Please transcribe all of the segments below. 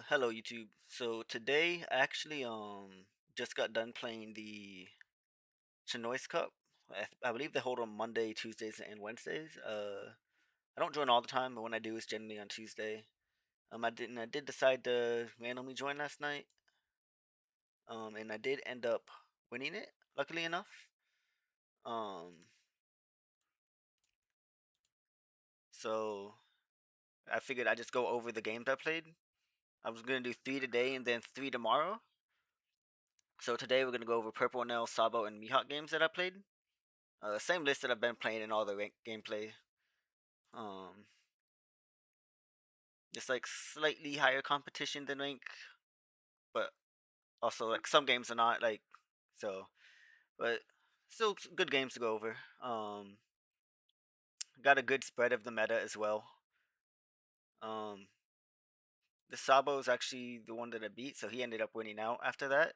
Hello YouTube. So today I actually just got done playing the Chinoize Cup. I believe they hold on Monday, Tuesdays, and Wednesdays. I don't join all the time, but when I do, it's generally on Tuesday. I did decide to randomly join last night. And I did end up winning it, luckily enough. Um, so I figured I'd just go over the games I played. I was gonna do three today and then three tomorrow. So today we're gonna go over Purple Enel, Sabo, and Mihawk games that I played. Same list that I've been playing in all the rank gameplay. Um, just like slightly higher competition than rank, but also like some games are not like so. But still good games to go over. Got a good spread of the meta as well. Um, the Sabo is actually the one that I beat, so he ended up winning out after that.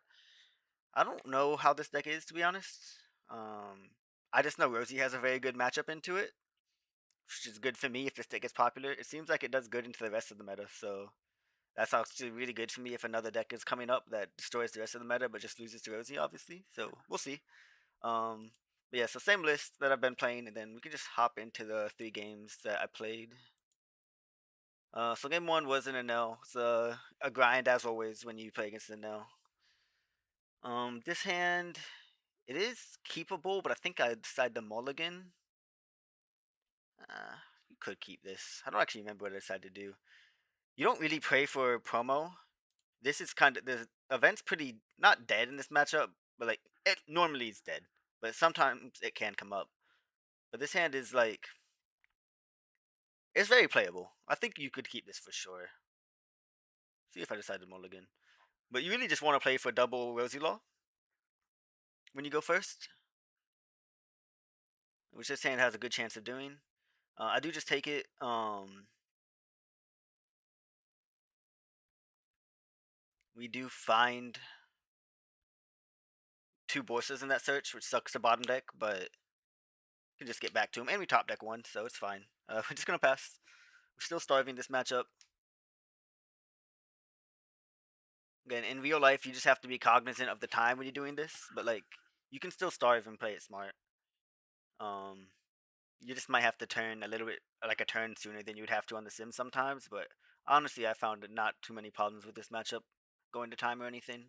I don't know how this deck is to be honest. Um, I just know Rosi has a very good matchup into it, which is good for me if this deck gets popular. It seems like it does good into the rest of the meta, so that's actually really good for me if another deck is coming up that destroys the rest of the meta but just loses to Rosie, obviously. So we'll see. Um, but yeah, so same list that I've been playing, and then we can just hop into the three games that I played. So game one was an Enel. It's a grind as always when you play against Enel. This hand, it is keepable, but I think I decided to mulligan. You could keep this. I don't actually remember what I decided to do. You don't really pray for promo. This is kind of the event's pretty not dead in this matchup, but like it normally is dead, but sometimes it can come up. But this hand is like it's very playable. I think you could keep this for sure. See if I decide to mulligan. But you really just want to play for double Rosie Law when you go first, which this hand has a good chance of doing. I do just take it. We do find two Borsas in that search, which sucks the bottom deck, but we can just get back to him. And we top deck one, so it's fine. We're just gonna pass. We're still starving this matchup. Again, in real life, you just have to be cognizant of the time when you're doing this, but like you can still starve and play it smart. Um, you just might have to turn a little bit like a turn sooner than you would have to on the sim sometimes. But honestly, I found not too many problems with this matchup going to time or anything.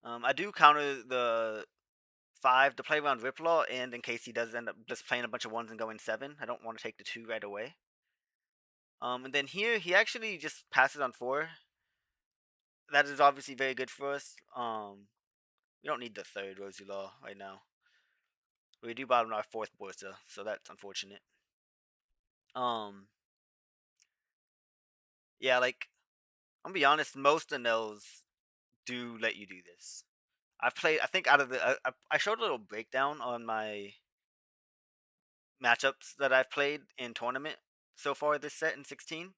I do counter the five to play around Riplaw, and in case he does end up just playing a bunch of ones and going seven, I don't want to take the two right away. And then here he actually just passes on four. That is obviously very good for us. We don't need the third Rosie Law right now. We do bottom our fourth Borsa, so that's unfortunate. Um, yeah, like I'm gonna be honest, most Enels do let you do this. I've played. I think out of the, I showed a little breakdown on my matchups that I've played in tournament so far this set in 16.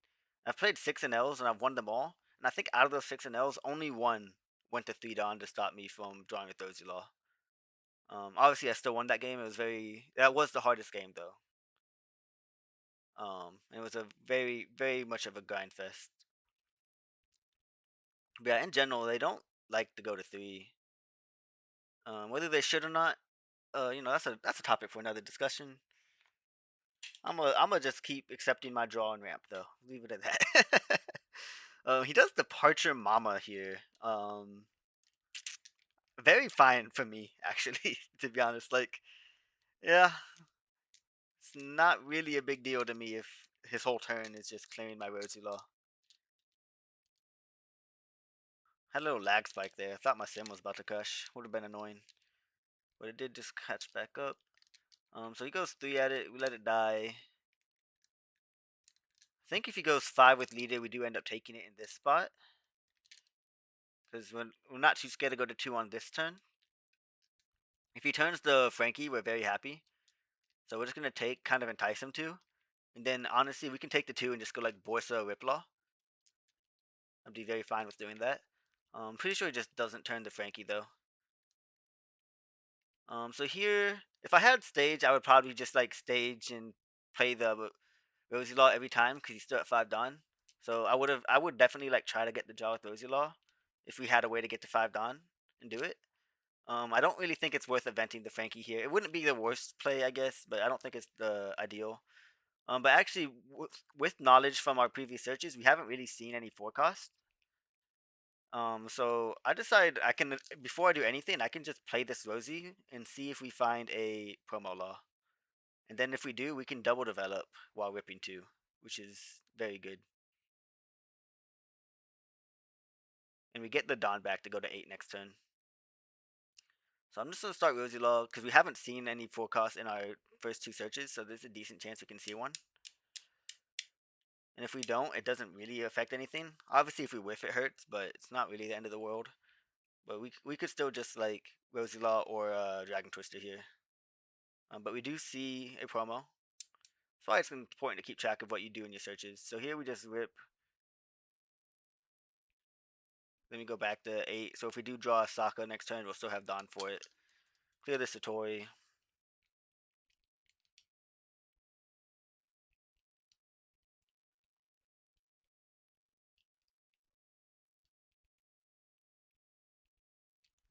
I've played six Enels and I've won them all. And I think out of those six Enels, only one went to three Dawn to stop me from drawing with Rosie Law. Obviously, I still won that game. It was that was the hardest game though. And it was a very much of a grind fest. But yeah, in general, they don't like to go to three. Whether they should or not, that's a topic for another discussion. I'm gonna just keep accepting my draw and ramp though. Leave it at that. He does Departure Mama here. Very fine for me actually, to be honest. Like, yeah, it's not really a big deal to me if his whole turn is just clearing my Rosie Law. Had a little lag spike there. I thought my sim was about to crash. Would have been annoying, but it did just catch back up. So he goes three at it. We let it die. I think if he goes five with leader, we do end up taking it in this spot because we're not too scared to go to two on this turn. If he turns the Frankie, we're very happy. So we're just gonna take, kind of entice him to, and then honestly, we can take the two and just go like Borsa Riplaw. I'd be very fine with doing that. Pretty sure he just doesn't turn the Frankie though. So here, if I had stage, I would probably just like stage and play the Rosie Law every time because he's still at five Dawn. So I would definitely like try to get the draw with Rosie Law if we had a way to get to 5 Don and do it. I don't really think it's worth eventing the Frankie here. It wouldn't be the worst play, I guess, but I don't think it's the ideal. But actually, with knowledge from our previous searches, we haven't really seen any forecast. So I decided I can, before I do anything, I can just play this Rosie and see if we find a promo law. And then if we do, we can double develop while whipping 2, which is very good. And we get the Don back to go to 8 next turn. So I'm just going to start Rosie Law because we haven't seen any forecast in our first 2 searches, so there's a decent chance we can see one. And if we don't, it doesn't really affect anything. Obviously, if we whiff, it hurts, but it's not really the end of the world. But we could still just like Rosie Law or Dragon Twister here. But we do see a promo. That's why it's important to keep track of what you do in your searches. So here we just rip. Then we go back to 8. So if we do draw a Sokka next turn, we'll still have Don for it. Clear the Satori.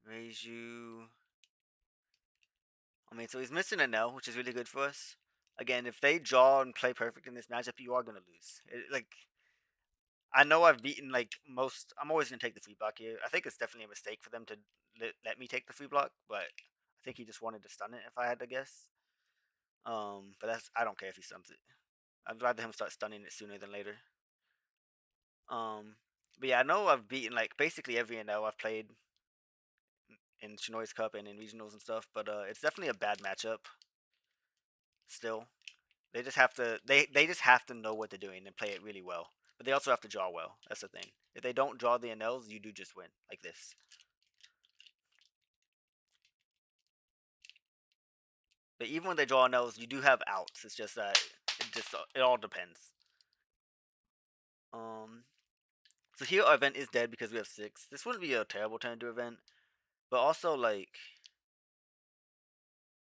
Raise you. I mean, so he's missing a Enel, which is really good for us. Again, if they draw and play perfect in this matchup, you are going to lose. I know I've beaten like most. I'm always gonna take the free block here. I think it's definitely a mistake for them to let me take the free block, but I think he just wanted to stun it if I had to guess. But I don't care if he stuns it. I'd rather him start stunning it sooner than later. But yeah, I know I've beaten like basically every NL I've played in Chinoize Cup and in regionals and stuff, but it's definitely a bad matchup. Still, they just have to they just have to know what they're doing and play it really well. But they also have to draw well. That's the thing. If they don't draw the NLs, you do just win like this. But even when they draw NLs, you do have outs. It's just that it all depends. So here our event is dead because we have 6. This wouldn't be a terrible turn to event, but also like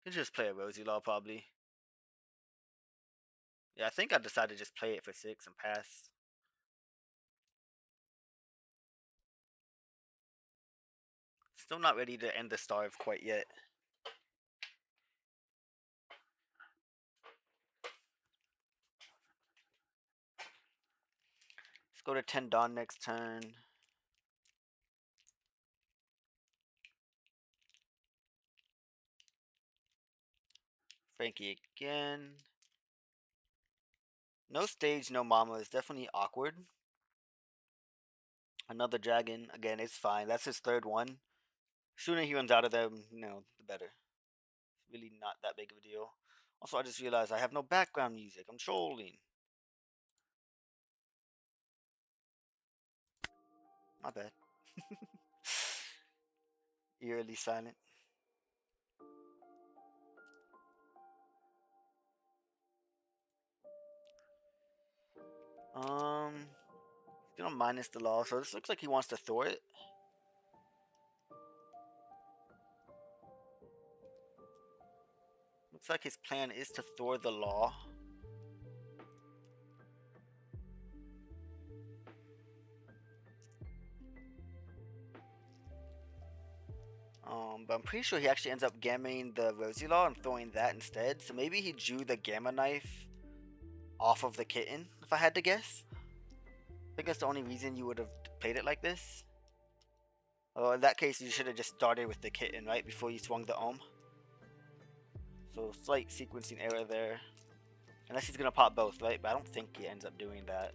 you can just play a Rosie Law probably. Yeah, I think I decided to just play it for 6 and pass. Still not ready to end the starve quite yet. Let's go to 10 Dawn next turn. Frankie again. No stage, no mama is definitely awkward. Another dragon. Again, it's fine. That's his 3rd one. Sooner he runs out of them, the better. It's really not that big of a deal. Also, I just realized I have no background music. I'm trolling. My bad. Eerily silent. He's gonna minus the law, so this looks like he wants to throw it. Looks like his plan is to throw the law. But I'm pretty sure he actually ends up gammaing the Rosie Law and throwing that instead. So maybe he drew the Gamma Knife off of the kitten, if I had to guess. I think that's the only reason you would have played it like this. Oh, in that case, you should have just started with the kitten, right, before you swung the Ohm. So slight sequencing error there. Unless he's gonna pop both, right? But I don't think he ends up doing that.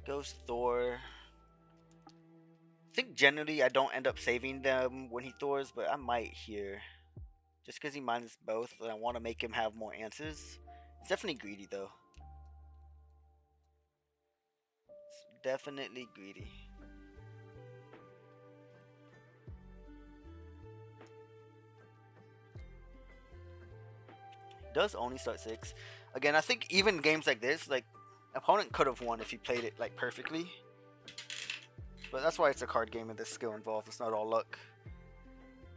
Goes Thor. I think generally I don't end up saving them when he Thors, but I might here. Just because he minus both, and I want to make him have more answers. It's definitely greedy, though. It's definitely greedy. Does only start 6. Again, I think even games like this, like, opponent could have won if he played it, like, perfectly. But that's why it's a card game and there's skill involved. It's not all luck.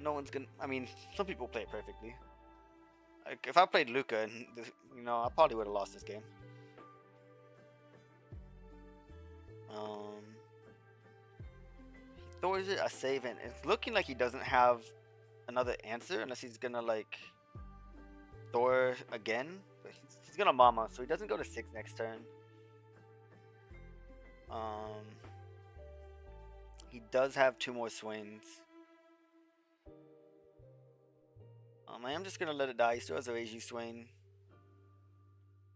No one's gonna. I mean, some people play it perfectly. Like if I played Luca, and I probably would have lost this game. He throws it, I save it. It's looking like he doesn't have another answer unless he's gonna like Thor again. But he's gonna Mama, so he doesn't go to 6 next turn. He does have 2 more swings. I am just gonna let it die. He still has a Reiju swing.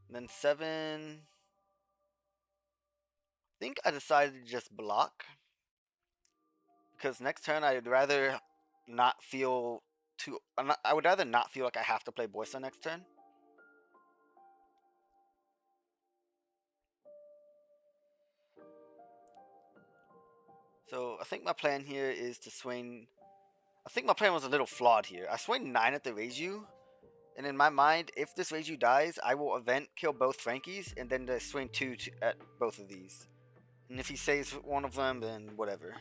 And then 7. I think I decided to just block. Because next turn I'd rather not feel too. I would rather not feel like I have to play Borsa next turn. So I think my plan here is to swing. I think my plan was a little flawed here. I swing 9 at the Reiju. And in my mind, if this Reiju dies, I will event kill both Frankies and then swing 2 at both of these. And if he saves one of them, then whatever.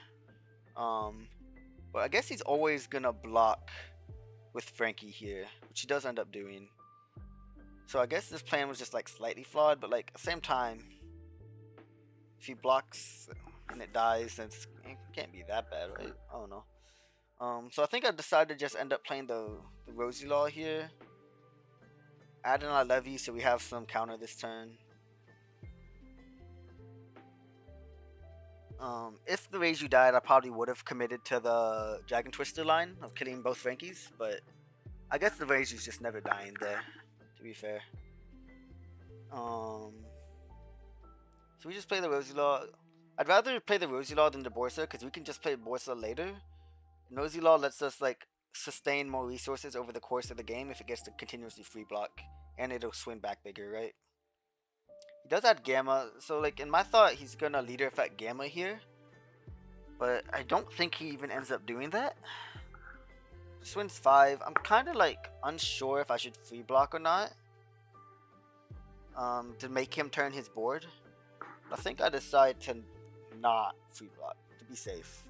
But I guess he's always gonna block with Frankie here, which he does end up doing. So I guess this plan was just like slightly flawed, but like at the same time, if he blocks and it dies, then it can't be that bad, right? I don't know. So I think I decided to just end up playing the Rosi Law here. Add in our Levy so we have some counter this turn. If the Reiju died, I probably would have committed to the Dragon Twister line of killing both Frankies, but I guess the Reiju's just never dying there, to be fair. So we just play the Rosi Law. I'd rather play the Rosi Law than the Borsa, because we can just play Borsa later. Rosi Law lets us like sustain more resources over the course of the game if it gets to continuously free block, and it'll swing back bigger, right? He does add Gamma, so like in my thought he's gonna leader effect Gamma here, but I don't think he even ends up doing that. Swings 5. I'm kind of like unsure if I should free block or not, to make him turn his board. I think I decide to not free block to be safe.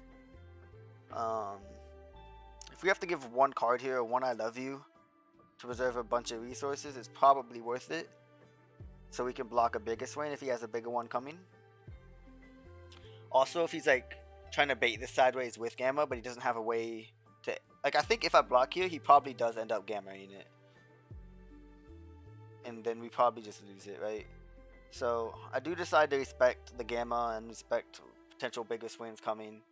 If we have to give 1 card here or 1 I love you to preserve a bunch of resources, it's probably worth it. So we can block a bigger swing if he has a bigger one coming. Also, if he's like trying to bait this sideways with Gamma, but he doesn't have a way to, like, I think if I block here, he probably does end up Gamma-ing it. And then we probably just lose it, right? So I do decide to respect the Gamma and respect potential bigger swings coming.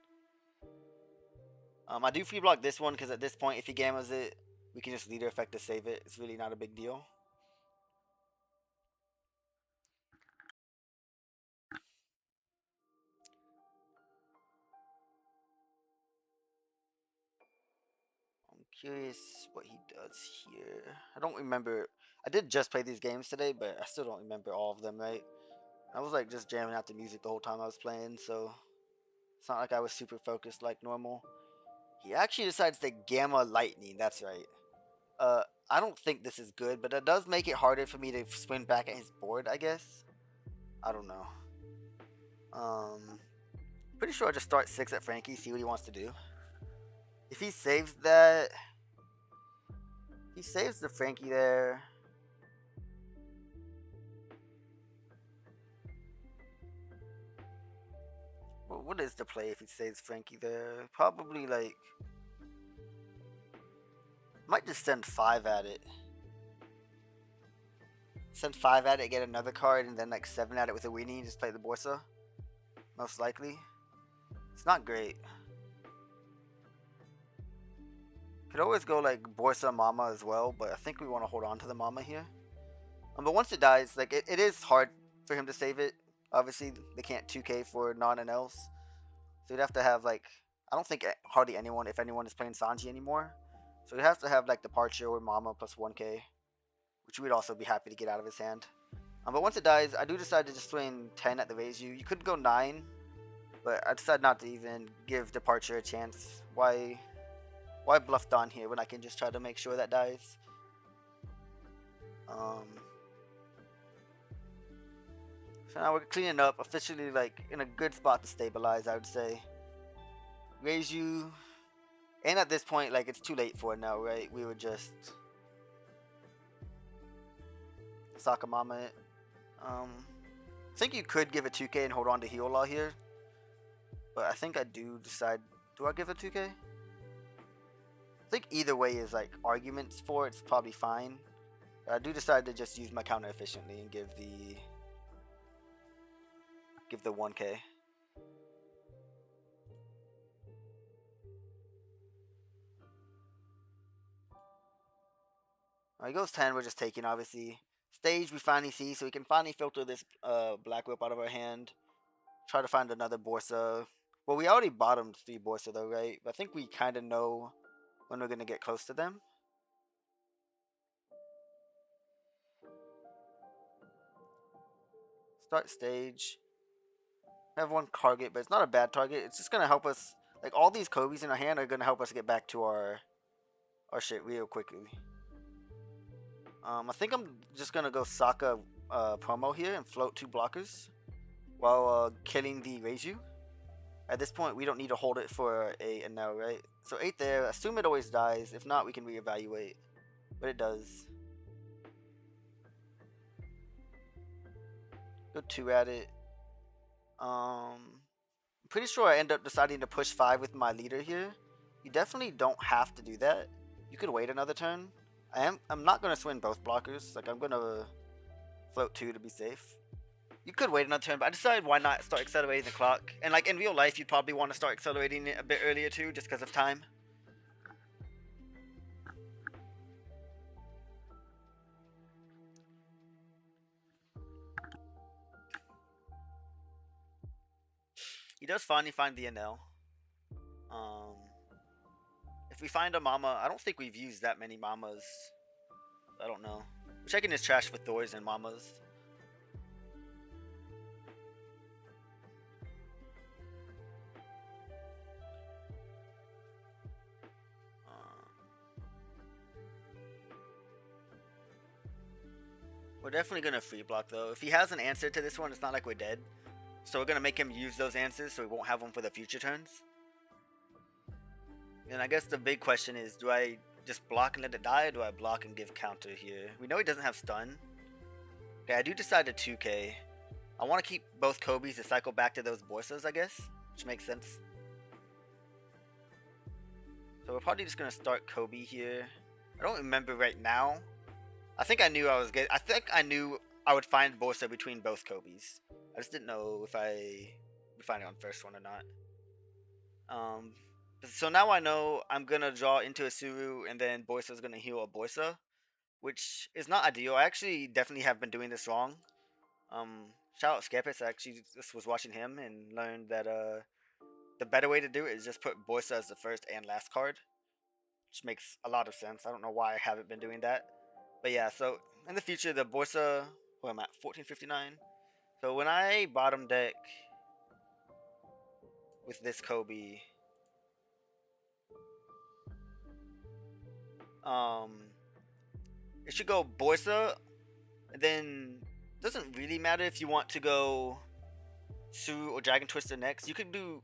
I do free block this one because at this point, if he Gammas it, we can just leader effect to save it. It's really not a big deal. I'm curious what he does here. I don't remember. I did just play these games today, but I still don't remember all of them, right? I was like just jamming out the music the whole time I was playing, so it's not like I was super focused like normal. He actually decides to Gamma Lightning, that's right. I don't think this is good, but it does make it harder for me to swing back at his board, I guess. I don't know. Pretty sure I'll just start 6 at Frankie, see what he wants to do. If he saves that, he saves the Frankie there. What is the play if he saves Frankie there? Probably like, might just send 5 at it. Send 5 at it, get another card, and then like 7 at it with a weenie and just play the Borsa. Most likely. It's not great. Could always go like Borsa Mama as well, but I think we want to hold on to the Mama here. But once it dies, like it is hard for him to save it. Obviously, they can't 2K for non-NLs. So you'd have to have like, I don't think hardly anyone, if anyone, is playing Sanji anymore. So you'd have to have like Departure or Mama plus 1K, which we'd also be happy to get out of his hand. But once it dies, I do decide to just swing 10 at the Reiju. You could go 9, but I decided not to even give Departure a chance. Why bluff Don here when I can just try to make sure that dies? So now we're cleaning up, officially like in a good spot to stabilize, I would say. Raise you. And at this point, like, it's too late for it now, right? We would just Sakamama it. I think you could give a 2k and hold on to heal law here. But I think I do decide, do I give a 2k? I think either way is like arguments for it's probably fine. But I do decide to just use my counter efficiently and give the 1k. He goes 10, we're just taking, obviously. Stage we finally see, so we can finally filter this Black Whip out of our hand. Try to find another Borsa. Well, we already bottomed 3 Borsa though, right? But I think we kind of know when we're going to get close to them. Start stage. We have one target, but it's not a bad target. It's just going to help us. Like, all these Kobe's in our hand are going to help us get back to our shit real quickly. I think I'm just going to go Sokka promo here and float 2 blockers while killing the Reiju. At this point, we don't need to hold it for a Enel, right? So 8 there. Assume it always dies. If not, we can reevaluate. But it does. Go 2 at it. I'm pretty sure I end up deciding to push 5 with my leader here. You definitely don't have to do that. You could wait another turn. I'm not going to swing both blockers. Like, I'm going to float 2 to be safe. You could wait another turn, but I decided why not start accelerating the clock. And like in real life, you'd probably want to start accelerating it a bit earlier too, just because of time. He does finally find the Enel. If we find a Mama, I don't think we've used that many Mamas. I don't know. We're checking his trash for Thors and Mamas. We're definitely going to free block though. If he has an answer to this one, it's not like we're dead. So we're going to make him use those answers so we won't have them for the future turns. And I guess the big question is, do I just block and let it die, or do I block and give counter here? We know he doesn't have stun. Okay, I do decide to 2k. I want to keep both Kobe's to cycle back to those Borsas, I guess, which makes sense. So we're probably just going to start Kobe here. I don't remember right now. I think I knew I would find Borsa between both Kobe's. I just didn't know if I would find it on first one or not. So now I know I'm gonna draw into a Suru and then Borsa's gonna heal a Borsa, which is not ideal. I actually definitely have been doing this wrong. Shout out Skepis. I actually just was watching him and learned that the better way to do it is just put Borsa as the first and last card, which makes a lot of sense. I don't know why I haven't been doing that. But yeah, so in the future, the Borsa, where I'm at, 1459. So when I bottom deck with this Kobe, it should go Borsa, and then it doesn't really matter if you want to go Suru or Dragon Twister next. You could do,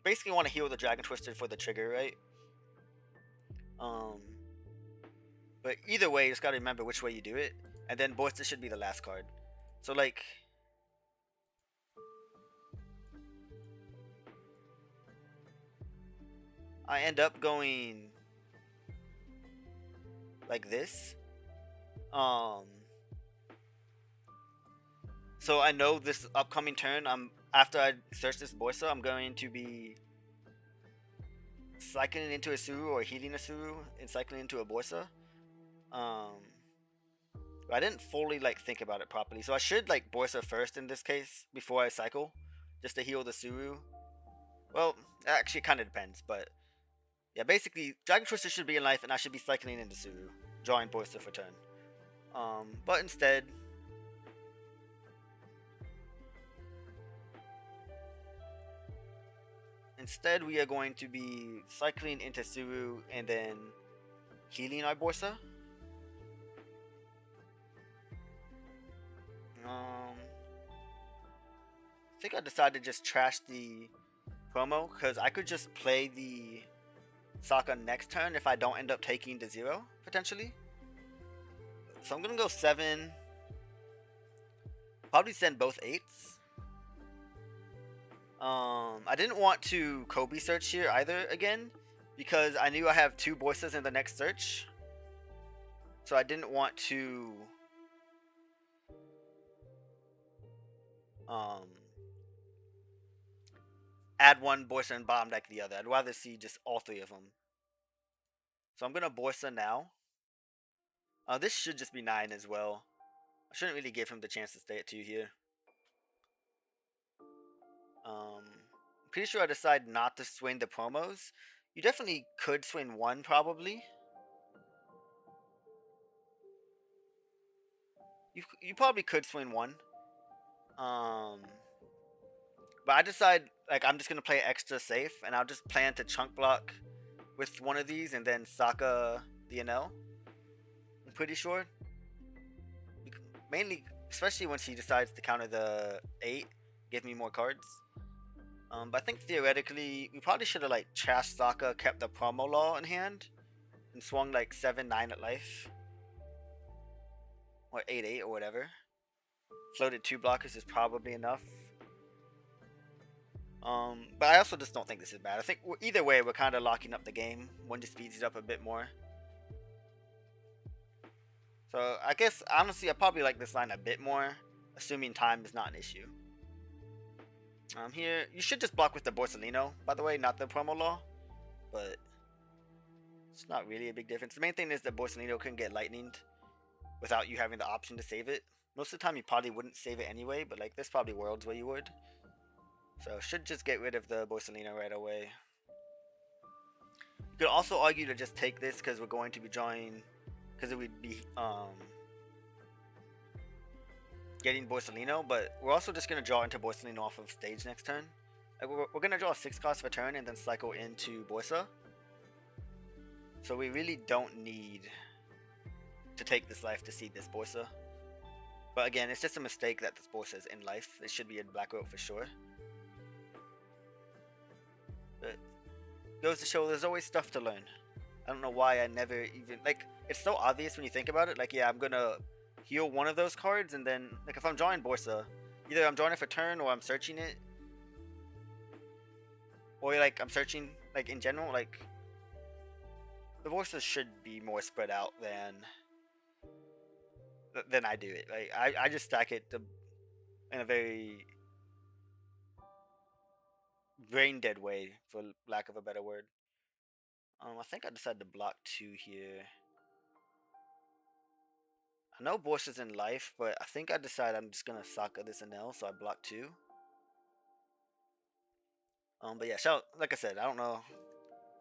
basically want to heal the Dragon Twister for the trigger, right? But either way, you just gotta remember which way you do it. And then Borsa should be the last card. So like, I end up going like this. So I know this upcoming turn, after I search this Borsa, I'm going to be cycling into a Suru or healing a Suru and cycling into a Borsa. I didn't fully like think about it properly, so I should like Borsa first in this case before I cycle, just to heal the Suru. Well, actually, it kind of depends, but yeah, basically, Dragon Twister should be in life, and I should be cycling into Suru, drawing Borsa for turn. But instead we are going to be cycling into Suru and then healing our Borsa. I think I decided to just trash the promo because I could just play the Sokka next turn if I don't end up taking the 0 potentially. So I'm gonna go 7. Probably send both 8s. I didn't want to Kobe search here either again because I knew I have 2 Boisas in the next search. So I didn't want to add one Boisa and bottom deck the other. I'd rather see just all 3 of them. So I'm gonna Boisa now. This should just be 9 as well. I shouldn't really give him the chance to stay at 2 here. Pretty sure I decided not to swing the promos. You definitely could swing 1 probably. You probably could swing 1. But I decide like I'm just gonna play extra safe and I'll just plan to chunk block with one of these and then Sokka the Enel. I'm pretty sure. Mainly, especially once he decides to counter the 8, give me more cards. But I think theoretically we probably should have like trashed Sokka, kept the promo law in hand, and swung like 7-9 at life. Or 8-8 or whatever. Floated 2 blockers is probably enough. But I also just don't think this is bad. I think either way we're kind of locking up the game. One just speeds it up a bit more. So I guess honestly I probably like this line a bit more, assuming time is not an issue. Here you should just block with the Borsalino, by the way, not the promo law, but it's not really a big difference. The main thing is that Borsalino can get lightninged without you having the option to save it. Most of the time you probably wouldn't save it anyway, but like there's probably worlds where you would. So should just get rid of the Borsalino right away. You could also argue to just take this because we're going to be drawing, because it would be getting Borsalino, but we're also just going to draw into Borsalino off of stage next turn. Like we're going to draw a 6 cost for turn and then cycle into Borsa. So we really don't need to take this life to see this Borsa. But again, it's just a mistake that this Borsa is in life. It should be in black rope for sure. But goes to show there's always stuff to learn. I don't know why I never even, like, it's so obvious when you think about it. Like, yeah, I'm gonna heal one of those cards, and then, like, if I'm drawing Borsa, either I'm drawing it for turn or I'm searching it, or like I'm searching, like, in general. Like, the Borsas should be more spread out than I do it. Like, I just stack it in a very brain dead way, for lack of a better word. I think I decided to block 2 here. I know Borsa's in life, but I think I decided I'm just gonna Sokka this Enel, so I block 2. But yeah, shout, like I said, I don't know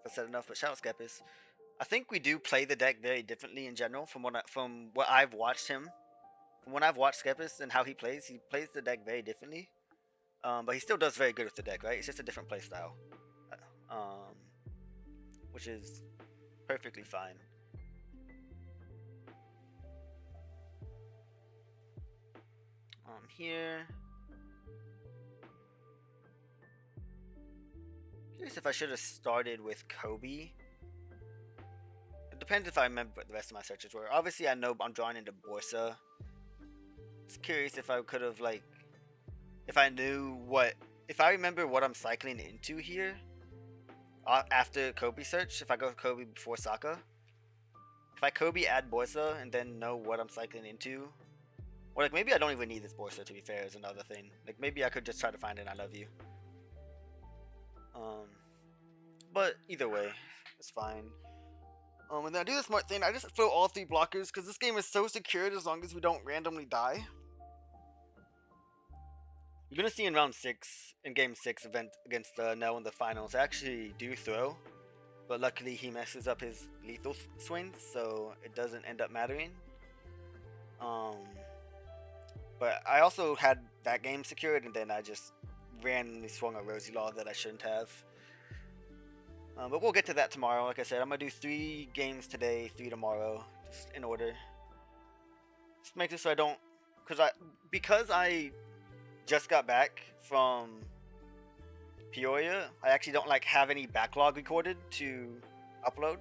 if I said enough, but shout out Skepis. I think we do play the deck very differently in general from what I've watched him. From when I've watched Skepis and how he plays the deck very differently. But he still does very good with the deck, right? It's just a different play style. Which is perfectly fine. Here. Curious if I should have started with Kobe. It depends if I remember what the rest of my searches were. Obviously, I know I'm drawing into Borsa. It's curious if I could have, like, if I remember what I'm cycling into here after Kobe search. If I go Kobe before Sokka, if I Kobe add Borsa and then know what I'm cycling into. Or like maybe I don't even need this Borsa, to be fair, is another thing. Like maybe I could just try to find an I love you. But either way, it's fine. And then I do the smart thing. I just throw all 3 blockers because this game is so secured as long as we don't randomly die. You're gonna see in round 6, in game 6 event against Enel in the finals, I actually do throw, but luckily he messes up his lethal swings, so it doesn't end up mattering. But I also had that game secured, and then I just randomly swung a Rosi Law that I shouldn't have. But we'll get to that tomorrow. Like I said, I'm going to do 3 games today, 3 tomorrow, just in order. Just make this so I don't... Because I just got back from Peoria. I actually don't like have any backlog recorded to upload,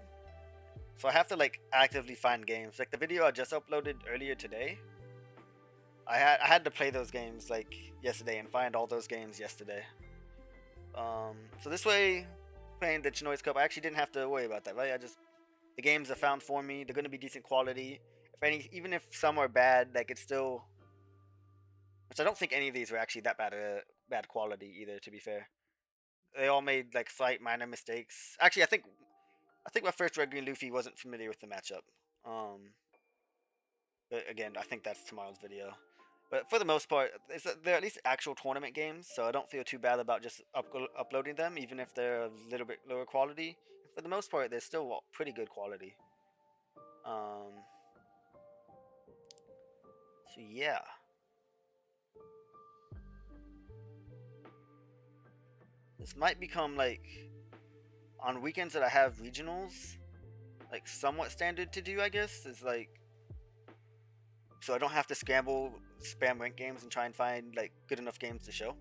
so I have to like actively find games. Like the video I just uploaded earlier today, I had to play those games like yesterday and find all those games yesterday. So this way, playing the Chinoize Cup, I actually didn't have to worry about that, right? The games are found for me. They're gonna be decent quality. If any, even if some are bad, like it's still, which I don't think any of these were actually that bad quality either. To be fair, they all made like slight minor mistakes. Actually, I think my first Red Green Luffy wasn't familiar with the matchup. Um, but again, I think that's tomorrow's video. But for the most part, they're at least actual tournament games, so I don't feel too bad about just uploading them, even if they're a little bit lower quality. For the most part, they're still pretty good quality. Um, so yeah. This might become like, on weekends that I have regionals, like somewhat standard to do, I guess, is like, so I don't have to scramble, spam rank games and try and find like good enough games to show.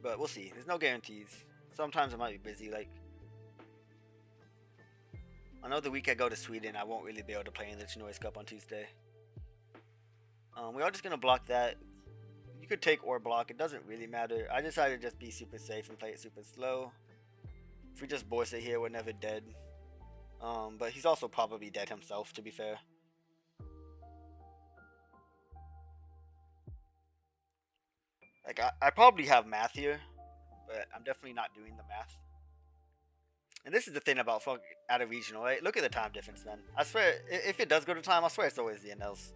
But we'll see. There's no guarantees. Sometimes I might be busy. Like, I know the week I go to Sweden, I won't really be able to play in the Chinoize Cup on Tuesday. We are just gonna block that. You could take or block. It doesn't really matter. I decided to just be super safe and play it super slow. If we just boss it here, we're never dead. But he's also probably dead himself, to be fair. Like, I probably have math here, but I'm definitely not doing the math. And this is the thing about fuck out of regional, right? Look at the time difference, man. I swear, if it does go to time, I swear it's always the Enels.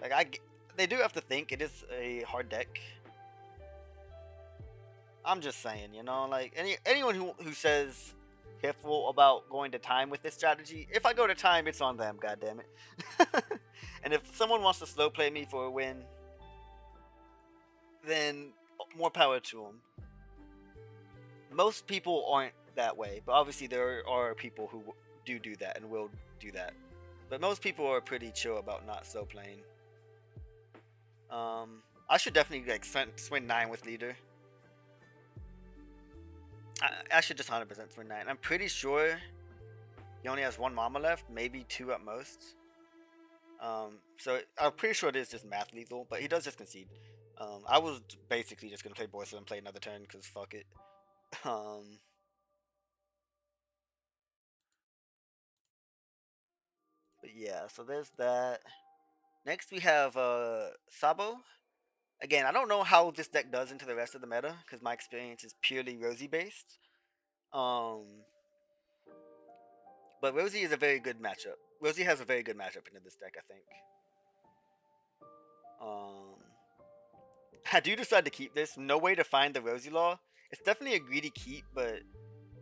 Like, they do have to think it is a hard deck. I'm just saying, you know, like anyone who says careful about going to time with this strategy, if I go to time, it's on them, goddammit. And if someone wants to slow play me for a win, then more power to them. Most people aren't that way, but obviously there are people who do that and will do that. But most people are pretty chill about not slow playing. I should definitely like swing 9 with leader. I should just 100% swing 9. I'm pretty sure he only has 1 mama left, maybe 2 at most. So I'm pretty sure it is just math lethal, but he does just concede. I was basically just gonna play Boysa and play another turn because fuck it. But yeah, so there's that. Next we have Sabo. Again, I don't know how this deck does into the rest of the meta because my experience is purely Rosi based. But Rosi is a very good matchup. Rosi has a very good matchup into this deck, I think. I do decide to keep this. No way to find the Rosi Law. It's definitely a greedy keep, but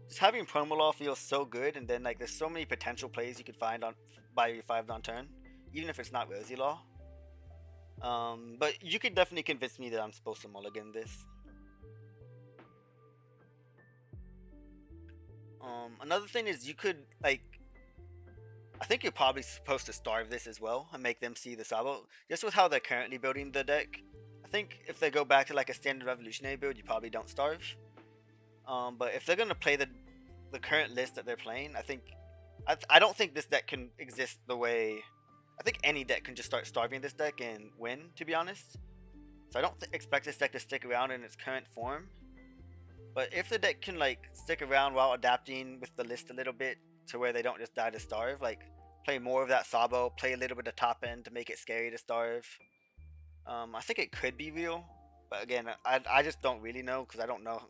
just having Promo Law feels so good, and then like there's so many potential plays you could find on by your 5 on turn, even if it's not Rosi Law. But you could definitely convince me that I'm supposed to mulligan this. Another thing is you could like, I think you're probably supposed to starve this as well and make them see the Sabo. Just with how they're currently building the deck, I think if they go back to like a standard revolutionary build, you probably don't starve. But if they're gonna play the current list that they're playing, I don't think this deck can exist the way. I think any deck can just start starving this deck and win, to be honest. So I don't expect this deck to stick around in its current form. But if the deck can like stick around while adapting with the list a little bit to where they don't just die to starve, like play more of that Sabo, play a little bit of top end to make it scary to starve. I think it could be real, but again, I just don't really know because I don't know.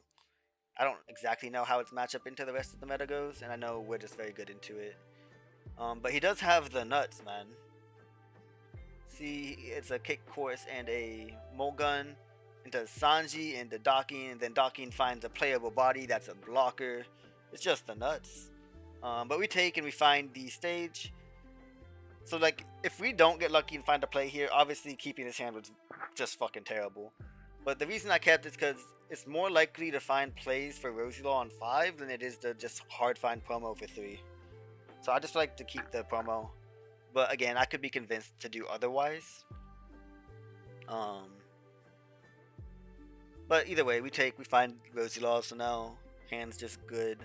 I don't exactly know how its matchup into the rest of the meta goes, and I know we're just very good into it. But he does have the nuts, man. See, it's a kick course and a Mulgun into Sanji into docking, and then docking finds a playable body that's a blocker. It's just the nuts. But we take and we find the stage. So like, if we don't get lucky and find a play here, obviously keeping his hand was just fucking terrible. But the reason I kept is because it's more likely to find plays for Rosie Law on 5 than it is to just hard find promo for 3. So I just like to keep the promo. But again, I could be convinced to do otherwise. But either way, we find Rosie Law, so now hand's just good.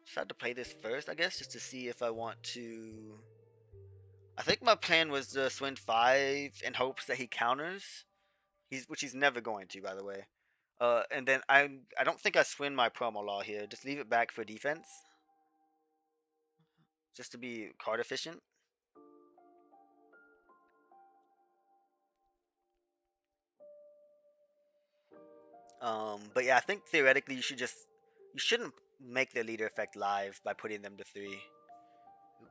Decided to play this first, I guess, just to see if I want to. I think my plan was to swing 5 in hopes that he counters. Which he's never going to, by the way. And then I don't think I swing my promo law here. Just leave it back for defense, just to be card efficient. But yeah, I think theoretically you shouldn't make the leader effect live by putting them to 3.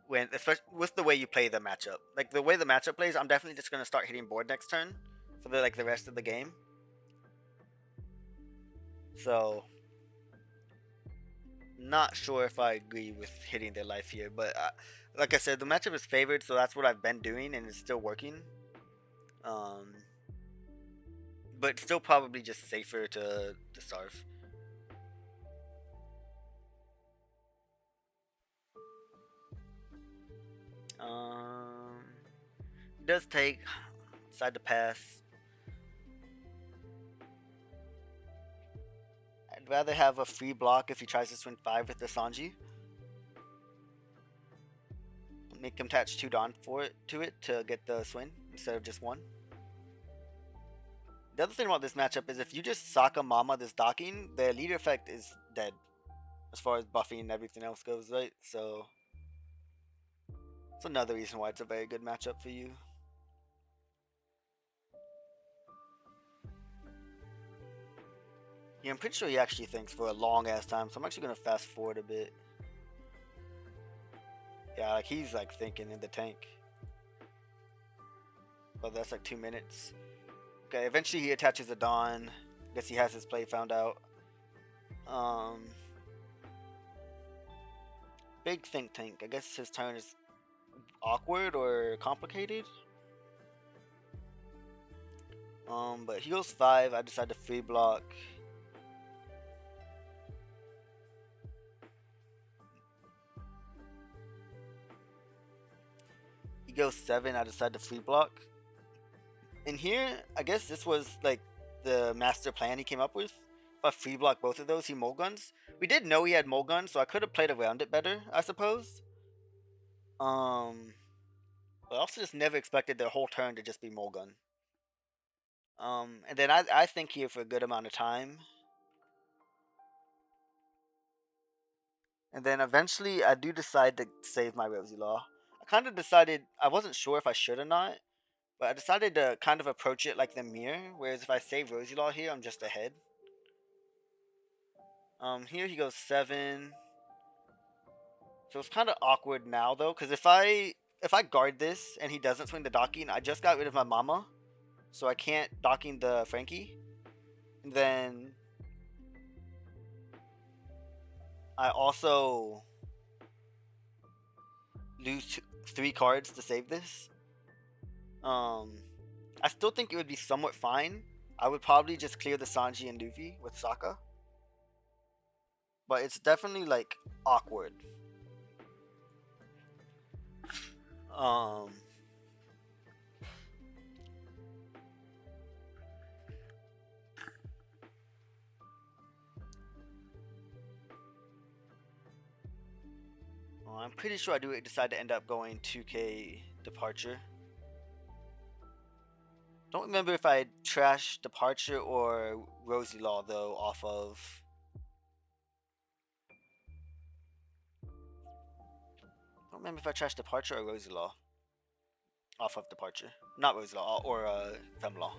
When, especially with the way you play the matchup, like the way the matchup plays, I'm definitely just gonna start hitting board next turn for the rest of the game. So, not sure if I agree with hitting their life here, but like I said, the matchup is favored, so that's what I've been doing, and it's still working. But still probably just safer to starve. It does take. Decide to pass. I'd rather have a free block if he tries to swing 5 with the Sanji. Make him attach 2 Dawn to it to get the swing instead of just 1. The other thing about this matchup is if you just Sokka Mama this docking, the leader effect is dead. As far as buffing and everything else goes, right? So it's another reason why it's a very good matchup for you. Yeah, I'm pretty sure he actually thinks for a long ass time, so I'm actually gonna fast forward a bit. Yeah, like he's like thinking in the tank. But that's like 2 minutes. Okay, eventually he attaches a Dawn. Guess he has his play found out. Big think tank. I guess his turn is awkward or complicated. But he goes 5. I decide to free block. He goes 7. I decide to free block. And here, I guess this was like the master plan he came up with. If I free block both of those, he mulguns. We did know he had mulguns, so I could have played around it better, I suppose. But I also just never expected the whole turn to just be mulgun. And then I think here for a good amount of time. And then eventually I do decide to save my Rosie Law. I kind of decided, I wasn't sure if I should or not, but I decided to kind of approach it like the mirror, whereas if I save Rosie Law here, I'm just ahead. Here he goes 7. So it's kind of awkward now though, because if I guard this and he doesn't swing the docking, I just got rid of my mama, so I can't docking the Frankie. And then I also lose 3 cards to save this. I still think it would be somewhat fine. I would probably just clear the Sanji and Luffy with Sokka. But it's definitely like awkward. I'm pretty sure I do decide to end up going 2K Departure. Don't remember if I trashed Departure or Rosie Law though off of. Don't remember if I trashed Departure or Rosie Law off of Departure. Not Rosie Law or Fem Law.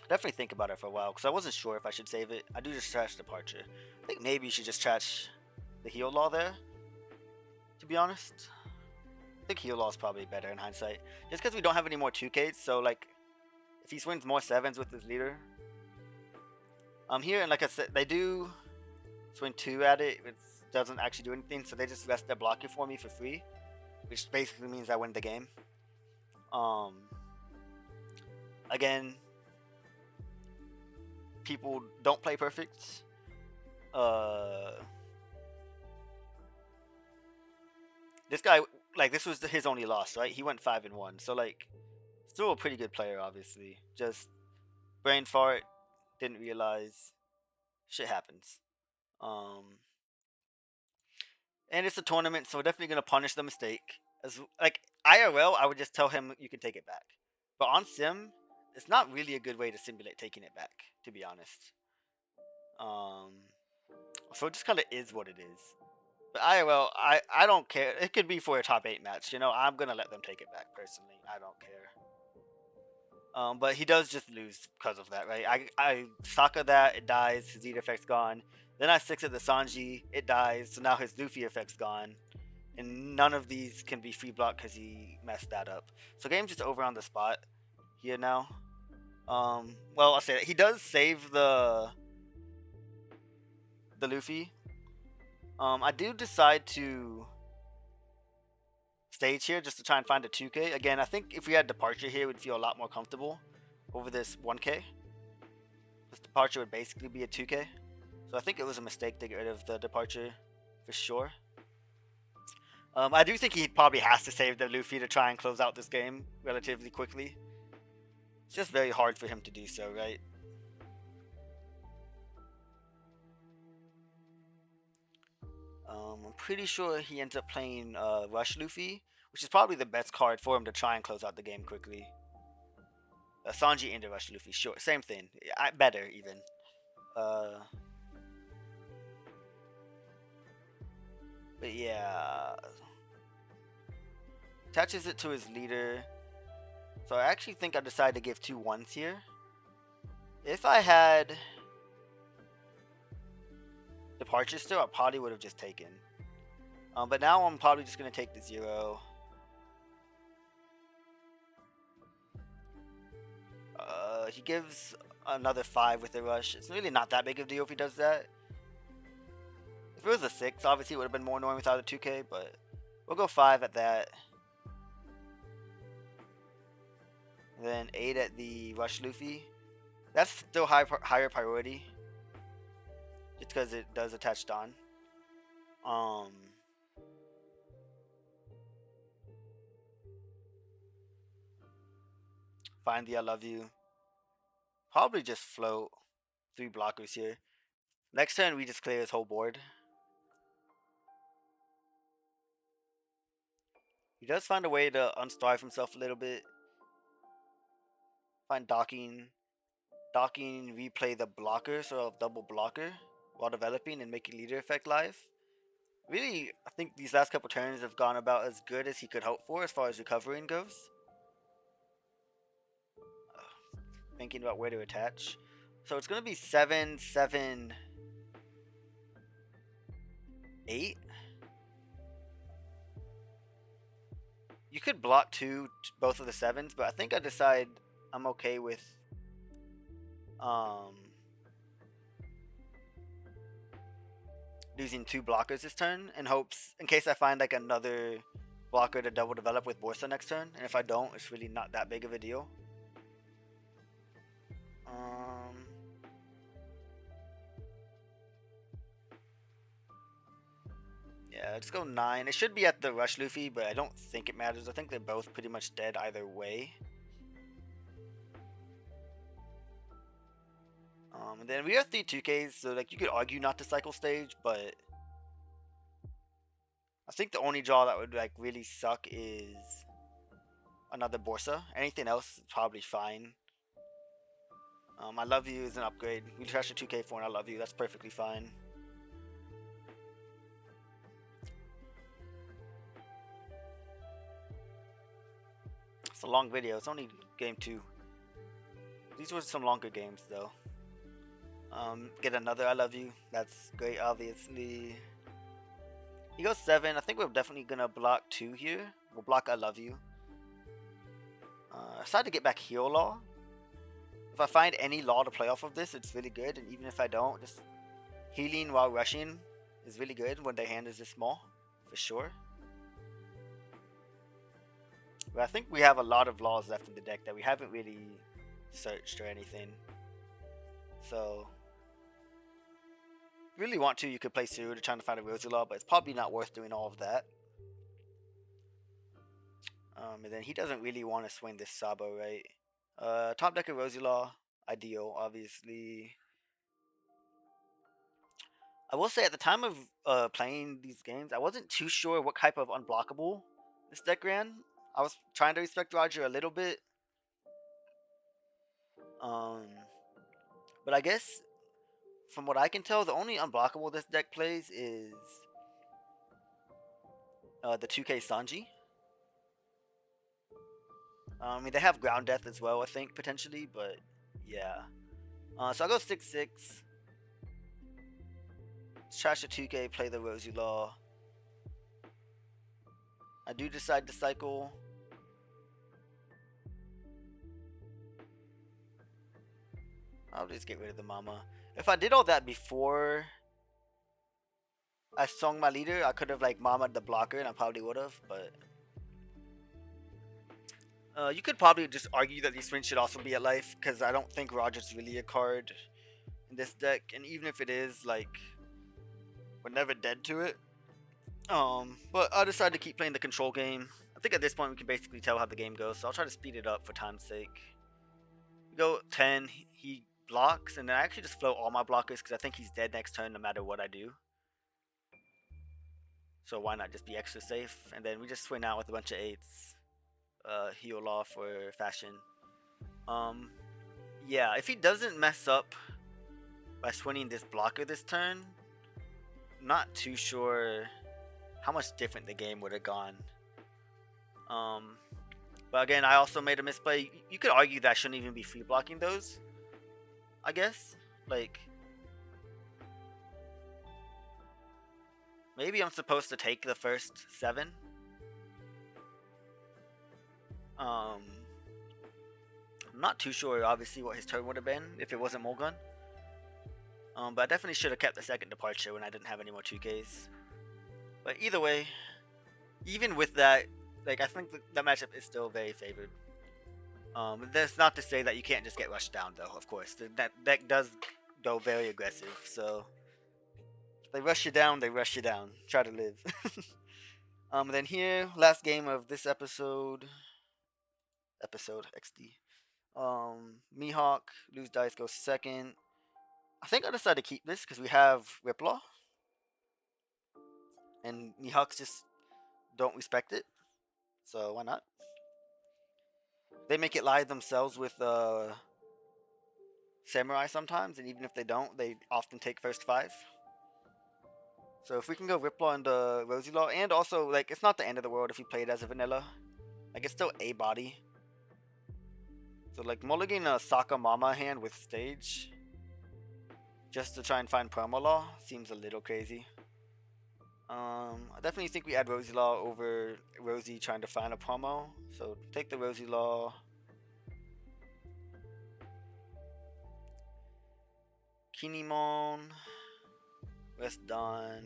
Definitely think about it for a while because I wasn't sure if I should save it. I do just trash Departure. I think maybe you should just trash the Heal Law there, to be honest. I think Heal Law is probably better in hindsight. Just because we don't have any more 2Ks, so like, if he swings more 7s with his leader. Here, and like I said, they do. swing 2 at it, it doesn't actually do anything, so they just rest their blocker for me for free, which basically means I win the game. Again, people don't play perfect. This guy, like, this was his only loss, right? He went 5-1, so like, still a pretty good player, obviously. Just brain fart, didn't realize. Shit happens. And it's a tournament, so we're definitely gonna punish the mistake. As like IRL, I would just tell him you can take it back, but on sim, it's not really a good way to simulate taking it back, to be honest. So it just kind of is what it is. But IRL, I don't care. It could be for a top 8 match. You know, I'm gonna let them take it back personally. I don't care. But he does just lose because of that, right? I Sokka that, it dies, his Zeta effect's gone. Then I 6 at the Sanji, it dies, so now his Luffy effect's gone. And none of these can be free block because he messed that up. So game's just over on the spot here now. Well, I'll say that. He does save the Luffy. I do decide to stage here just to try and find a 2k. Again, I think if we had departure here, we'd feel a lot more comfortable over this 1k. This departure would basically be a 2k. So I think it was a mistake to get rid of the departure for sure. I do think he probably has to save the Luffy to try and close out this game relatively quickly. It's just very hard for him to do so, right? I'm pretty sure he ends up playing Rush Luffy, which is probably the best card for him to try and close out the game quickly. Sanji into Rush Luffy, sure, same thing. Better even. But yeah, attaches it to his leader. So I actually think I decided to give 2 1s here. If I had departure still, I probably would have just taken. But now I'm probably just going to take the 0. He gives another 5 with the rush. It's really not that big of a deal if he does that. If it was a 6, obviously it would have been more annoying without a 2k, but we'll go 5 at that. And then 8 at the Rush Luffy. That's still higher priority. Just because it does attach Dawn. Find the I love you. Probably just float 3 blockers here. Next turn we just clear his whole board. He does find a way to unstarve himself a little bit. Find docking, replay the blocker, so I'll double blocker while developing and making leader effect live. Really, I think these last couple turns have gone about as good as he could hope for as far as recovering goes. Thinking about where to attach. So it's going to be 7, 7, 8. You could block both of the 7s, but I think I decide I'm okay with using 2 blockers this turn in hopes, in case I find like another blocker to double develop with Borsa next turn, and if I don't, it's really not that big of a deal. Yeah, let's go 9. It should be at the Rush Luffy, but I don't think it matters. I think they're both pretty much dead either way. And then we have 3 2Ks, so like you could argue not to cycle stage, but I think the only draw that would like really suck is another Borsa. Anything else is probably fine. I love you is an upgrade. We trash a 2K for and I love you. That's perfectly fine. It's a long video. It's only game 2. These were some longer games though. Get another I love you. That's great, obviously. He goes 7. I think we're definitely gonna block 2 here. We'll block I love you. I decided to get back heal law. If I find any law to play off of this, it's really good. And even if I don't, just healing while rushing is really good when their hand is this small, for sure. But I think we have a lot of laws left in the deck that we haven't really searched or anything. So, if you really want to, you could play Suru to try to find a Rosi law, but it's probably not worth doing all of that. And then he doesn't really want to swing this Sabo, right? Top deck of Rosi law, ideal, obviously. I will say at the time of playing these games, I wasn't too sure what type of unblockable this deck ran. I was trying to respect Roger a little bit. But I guess from what I can tell, the only unblockable this deck plays is the 2K Sanji. I mean, they have Ground Death as well, I think, potentially, but yeah. So I'll go 6-6. Trash the 2K, play the Rosi Law. I do decide to cycle. I'll just get rid of the Mama. If I did all that before I sung my leader, I could have like Mama'd the blocker and I probably would have, but you could probably just argue that these swings should also be at life, because I don't think Roger's really a card in this deck, and even if it is, like, we're never dead to it. But I decided to keep playing the control game. I think at this point we can basically tell how the game goes, so I'll try to speed it up for time's sake. We go 10, he blocks, and then I actually just float all my blockers because I think he's dead next turn no matter what I do. So why not just be extra safe? And then we just swing out with a bunch of 8s. Heal off for fashion. Yeah, if he doesn't mess up by swinging this blocker this turn, I'm not too sure how much different the game would have gone. But again, I also made a misplay. You could argue that I shouldn't even be free blocking those, I guess. Like, maybe I'm supposed to take the first 7. I'm not too sure, obviously, what his turn would have been if it wasn't Mulgun. But I definitely should have kept the second departure when I didn't have any more 2Ks. But either way, even with that, like, I think that matchup is still very favored. That's not to say that you can't just get rushed down, though, of course. That deck does go very aggressive, so if they rush you down, they rush you down. Try to live. Then here, last game of this episode XD. Mihawk, lose dice, goes second. I think I decided to keep this because we have Riplaw. And Mihawks just don't respect it. So why not? They make it live themselves with Samurai sometimes, and even if they don't, they often take first 5. So if we can go Riplaw into Rosi Law, and also, like, it's not the end of the world if we play it as a vanilla. Like, it's still a body. So, like, mulliganing a Saka Mama hand with stage just to try and find Promo Law seems a little crazy. I definitely think we add Rosi Law over Rosi trying to find a promo. So take the Rosi Law. Kinemon. Rest done.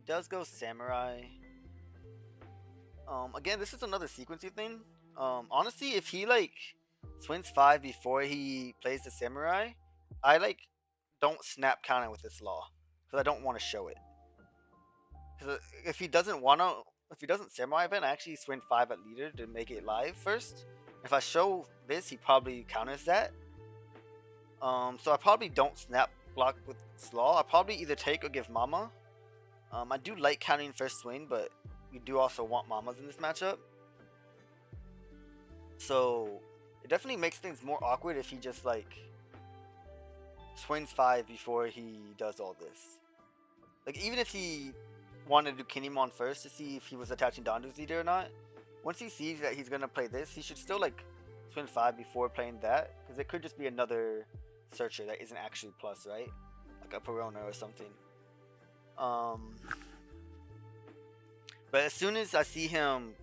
Does go Samurai. Again, this is another sequencing thing. Honestly, if he like swings 5 before he plays the Samurai, I like don't snap counter with this law because I don't want to show it. Because if he doesn't Samurai event, I actually swing 5 at leader to make it live first. If I show this, he probably counters that. So I probably don't snap block with this law. I probably either take or give Mama. I do like counting first swing, but we do also want Mamas in this matchup. So it definitely makes things more awkward if he just like swings 5 before he does all this. Like, even if he wanted to do Kinemon first to see if he was attaching Dondu's leader or not, once he sees that he's gonna play this, he should still like swing 5 before playing that, because it could just be another searcher that isn't actually plus, right? like a Perona or something. But as soon as I see him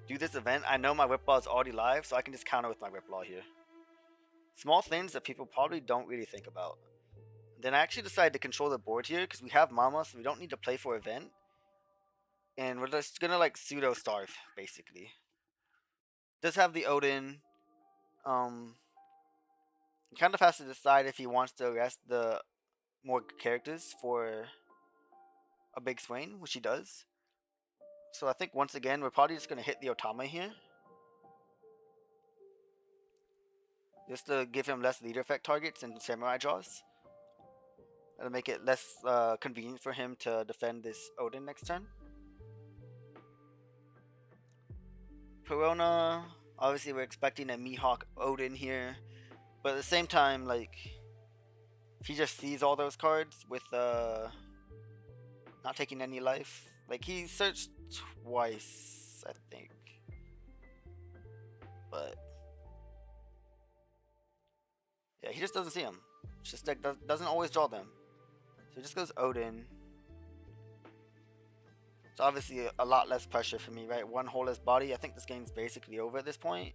do this event, I know my Whiplaw is already live, so I can just counter with my Whiplaw here. Small things that people probably don't really think about. Then I actually decided to control the board here because we have Mama, so we don't need to play for event. And we're just gonna like pseudo starve, basically. Does have the Odin. He kind of has to decide if he wants to arrest the more characters for a big swing, which he does. So I think once again we're probably just gonna hit the Otama here. Just to give him less leader effect targets and samurai draws. That'll make it less convenient for him to defend this Odin next turn. Perona, obviously we're expecting a Mihawk Odin here. But at the same time, like, if he just sees all those cards with not taking any life. Like, he searched twice, I think. But yeah, he just doesn't see them. It's just like doesn't always draw them. So he just goes Odin. It's obviously a lot less pressure for me, right? One holeless body. I think this game's basically over at this point.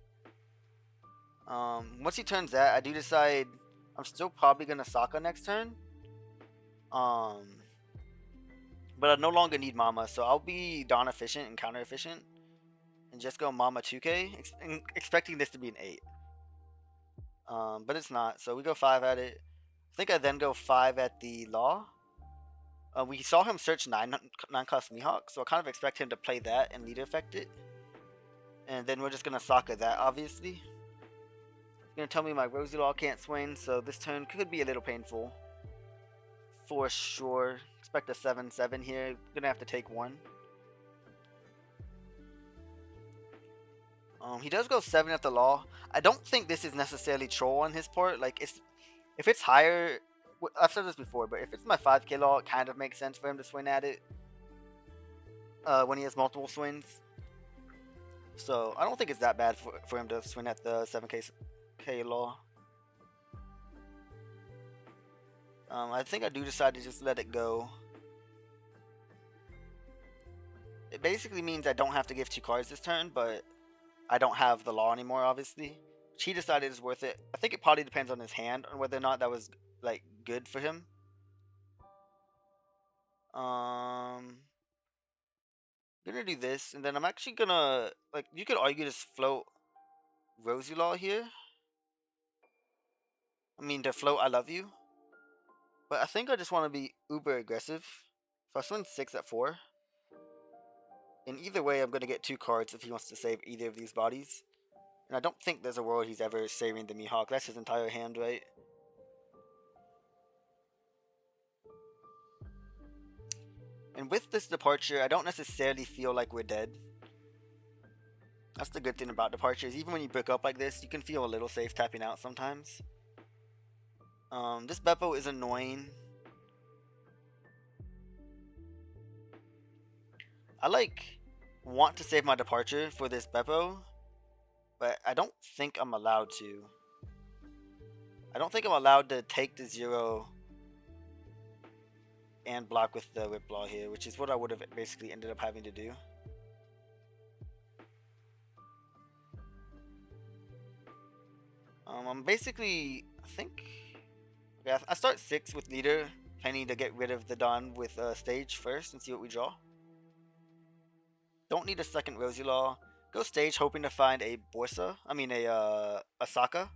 Once he turns that, I do decide I'm still probably gonna Sokka next turn. But I no longer need Mama, so I'll be Dawn efficient and counter efficient, and just go Mama 2K, expecting this to be an 8. But it's not, so we go 5 at it. I think I then go 5 at the Law. We saw him search 9 cost Mihawk, so I kind of expect him to play that and leader effect it. And then we're just gonna Sokka that, obviously. He's gonna tell me my Rosi Law can't swing, so this turn could be a little painful. For sure. Expect a 7-7 here. Gonna have to take 1. He does go 7 at the Law. I don't think this is necessarily troll on his part. Like, if it's higher, I've said this before, but if it's my 5k Law, it kind of makes sense for him to swing at it when he has multiple swings. So I don't think it's that bad for him to swing at the 7k Law. I think I do decide to just let it go. It basically means I don't have to give 2 cards this turn, but I don't have the Law anymore, obviously. Which he decided is worth it. I think it probably depends on his hand, on whether or not that was, like, good for him. Gonna do this, and then I'm actually gonna, like, you could argue just float Rosi Law here. I mean, to float I Love You. But I think I just want to be uber aggressive. So I swing 6 at 4. And either way, I'm going to get 2 cards if he wants to save either of these bodies. And I don't think there's a world he's ever saving the Mihawk. That's his entire hand, right? And with this departure, I don't necessarily feel like we're dead. That's the good thing about departures. Even when you brick up like this, you can feel a little safe tapping out sometimes. This Beppo is annoying. I want to save my departure for this Beppo, but I don't think I'm allowed to. I don't think I'm allowed to take the 0 and block with the Whiplaw here, which is what I would have basically ended up having to do. I'm basically, I think, okay, I start 6 with leader, planning to get rid of the Dawn with stage first and see what we draw. Don't need a second Rosi Law. Go stage hoping to find a Borsa. I mean a Sokka.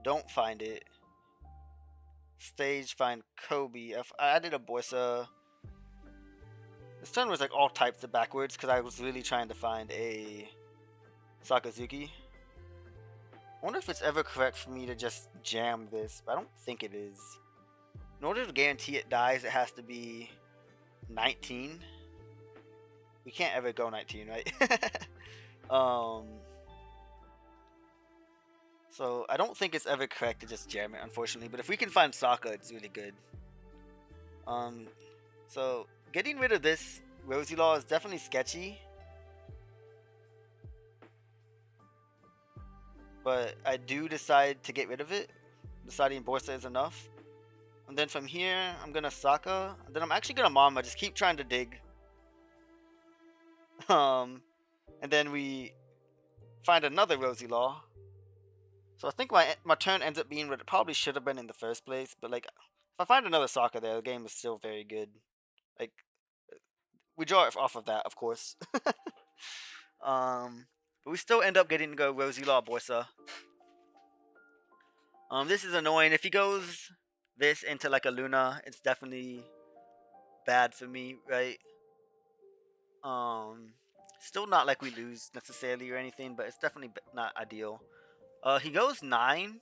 Don't find it. Stage find Kobe. I added a Borsa. This turn was like all types of backwards because I was really trying to find a Sakazuki. I wonder if it's ever correct for me to just jam this, but I don't think it is. In order to guarantee it dies, it has to be 19. We can't ever go 19, right? So I don't think it's ever correct to just jam it, unfortunately. But if we can find Sokka, it's really good. So getting rid of this Rosi Law is definitely sketchy. But I do decide to get rid of it. Deciding Borsa is enough. And then from here, I'm gonna Saka. And then I'm actually gonna Mama. Just keep trying to dig. And then we find another Rosi Law. So I think my turn ends up being what it probably should have been in the first place. But like, if I find another Saka there, the game is still very good. Like, we draw it off of that, of course. But we still end up getting to go Rosi Law Borsa. This is annoying. If he goes this into like a Luna, it's definitely bad for me, right? Still not like we lose necessarily or anything, but it's definitely not ideal. He goes 9.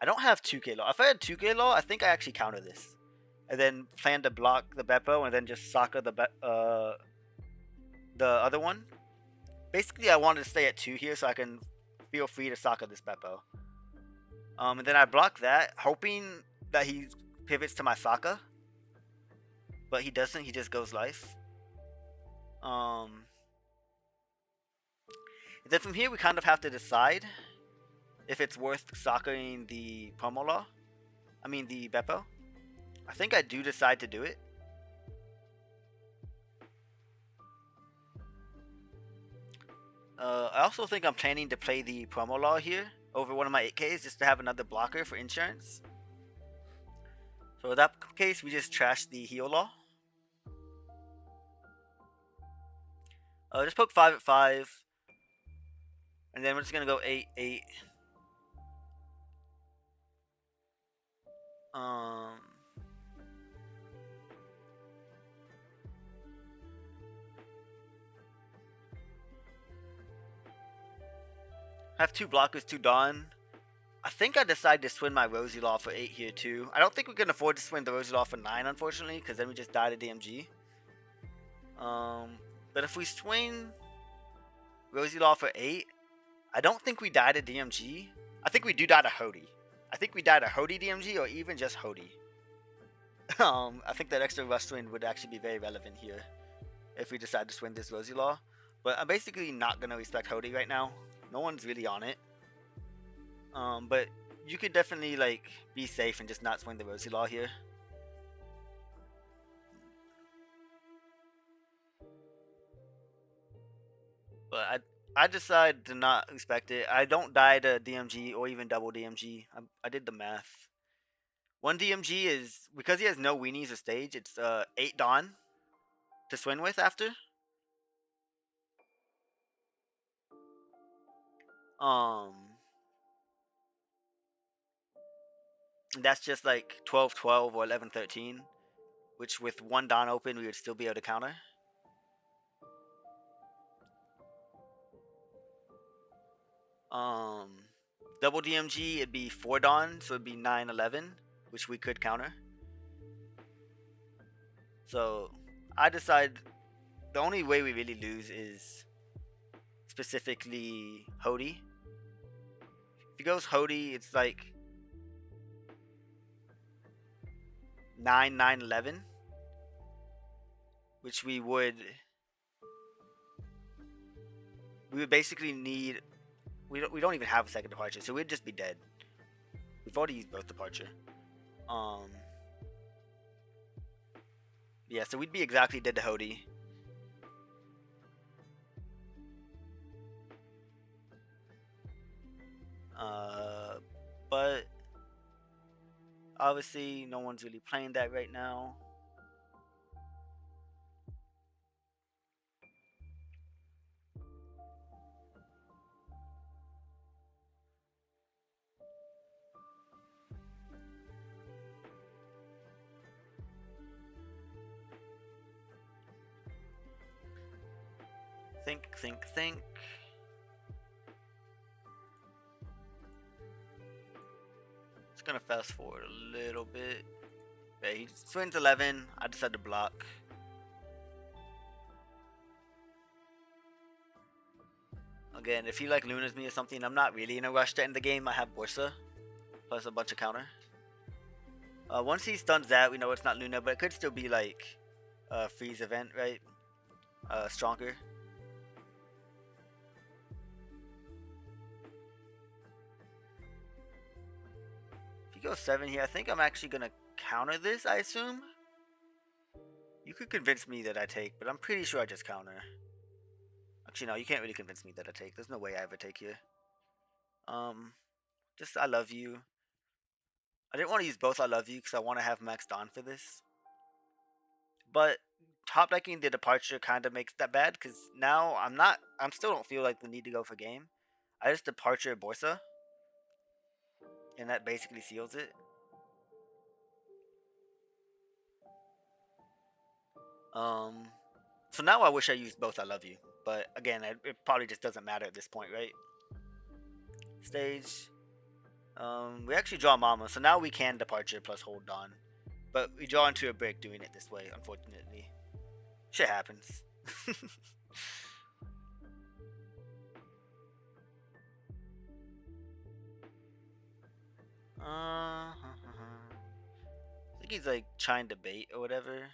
I don't have 2K Law. If I had 2K Law, I think I actually counter this. And then plan to block the Beppo and then just Saka the other one. Basically, I wanted to stay at 2 here so I can feel free to Saka this Beppo. And then I block that, hoping that he pivots to my Saka. But he doesn't, he just goes life. And then from here, we kind of have to decide if it's worth Sakaing the Promo Law. I mean, the Beppo. I think I do decide to do it. I also think I'm planning to play the Promo Law here over one of my 8Ks just to have another blocker for insurance. So in that case, we just trash the heal Law. Just poke 5 at 5. And then we're just going to go 8, 8. I have 2 blockers, 2 Dawn. I think I decide to swing my Rosi Law for 8 here too. I don't think we can afford to swing the Rosi Law for 9, unfortunately, because then we just die to DMG. But if we swing Rosi Law for 8, I don't think we die to DMG. I think we do die to Hody. I think we die to Hody DMG or even just Hody. I think that extra rush swing would actually be very relevant here if we decide to swing this Rosi Law. But I'm basically not going to respect Hody right now. No one's really on it. But you could definitely like be safe and just not swing the Rosi Law here. But I decide to not respect it. I don't die to DMG or even double DMG. I did the math. 1 DMG is, because he has no weenies or stage, it's 8 Dawn to swing with after. That's just like 12 12 or 11 13, which with 1 Dawn open we would still be able to counter. Double DMG, it'd be 4 Dawn, so it'd be 9 11, which we could counter. So I decide the only way we really lose is specifically Hody. If he goes Hody, it's like 9 9 11, which we would basically need. We don't even have a second departure, so we'd just be dead. We've already used both departure. Yeah, so we'd be exactly dead to Hody. But obviously no one's really playing that right now. Think. Just gonna fast forward a little bit. Yeah, he swings 11. I decided to block. Again, if he like Lunas me or something, I'm not really in a rush to end the game. I have Borsa plus a bunch of counter. Once he stuns that, we know it's not Luna, but it could still be like a freeze event, right? Stronger. If he goes 7 here, I think I'm actually gonna counter this, I assume? You could convince me that I take, but I'm pretty sure I just counter. Actually, no, you can't really convince me that I take. There's no way I ever take here. Um, just I love you. I didn't want to use both I love you because I want to have maxed on for this. But top decking the departure kind of makes that bad because now I'm still don't feel like the need to go for game. I just departure Borsa, and that basically seals it. Um, so now I wish I used both I love you, but again, it probably just doesn't matter at this point, right? Stage. We actually draw Mama, so now we can departure plus hold on, but we draw into a break doing it this way. Unfortunately, shit happens. I think he's like trying to bait or whatever.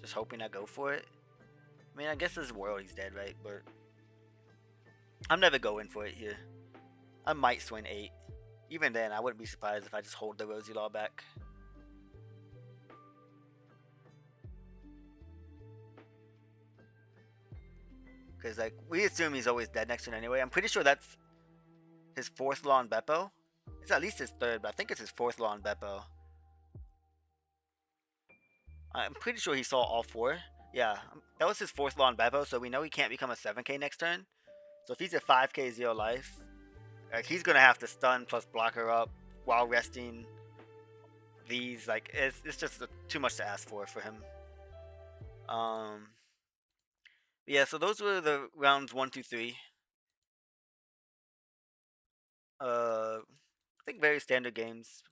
Just hoping I go for it. I mean, I guess this world he's dead, right? But I'm never going for it here. I might swing 8. Even then, I wouldn't be surprised if I just hold the Rosi Law back. Because, like, we assume he's always dead next turn anyway. I'm pretty sure that's his 4th law on Beppo. It's at least his 3rd, but I think it's his 4th law on Beppo. I'm pretty sure he saw all 4. Yeah, that was his 4th law on Beppo, so we know he can't become a 7k next turn. So if he's at 5k 0 life, like, he's going to have to stun plus block her up while resting these. Like, it's just too much to ask for him. Yeah, so those were the rounds 1, 2, 3. I think very standard games.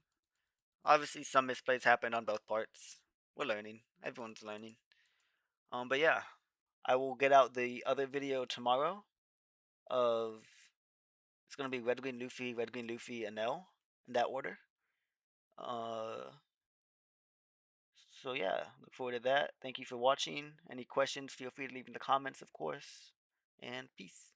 Obviously, some misplays happened on both parts. We're learning. Everyone's learning. But yeah, I will get out the other video tomorrow. Of it's gonna be Red Green Luffy, Enel in that order. Uh, so yeah, look forward to that. Thank you for watching. Any questions? Feel free to leave in the comments, of course. And peace.